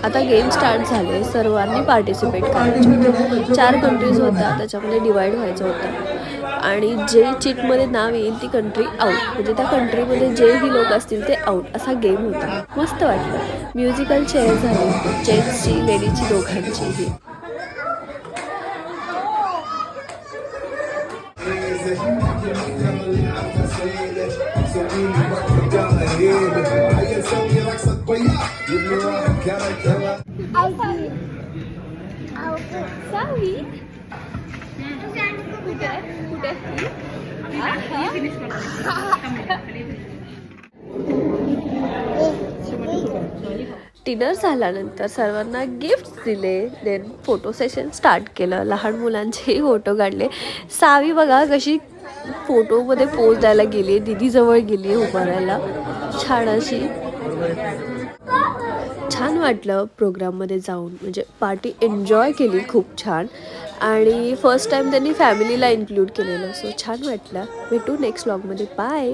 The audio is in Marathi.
आता गेम स्टार्ट झाले. सर्वांनी पार्टिसिपेट करायचे. 4 कंट्रीज होत्या, त्याच्यामध्ये डिवाइड व्हायचं होतं आणि जे चिटमध्ये नाव येईल ती कंट्री आउट, म्हणजे त्या कंट्रीमध्ये जेही लोक असतील ते आउट, असा गेम होता. मस्त वाटलं. म्युझिकल चेअर झाली, जेंट्सची लेडीजची दोघांचीही. डिनर झाल्यानंतर सर्वांना गिफ्ट दिले. देन फोटो सेशन स्टार्ट केलं. लहान मुलांचेही फोटो काढले. सावी बघा कशी फोटोमध्ये पोज द्यायला गेली, दीदीजवळ गेली उभारायला. छान अशी. छान वाटलं प्रोग्राममध्ये जाऊन, म्हणजे पार्टी एन्जॉय केली खूप छान. आणि फर्स्ट टाईम त्यांनी फॅमिलीला इन्क्लूड केलेलं, सो छान वाटलं. भेटू नेक्स्ट व्लॉगमध्ये. बाय.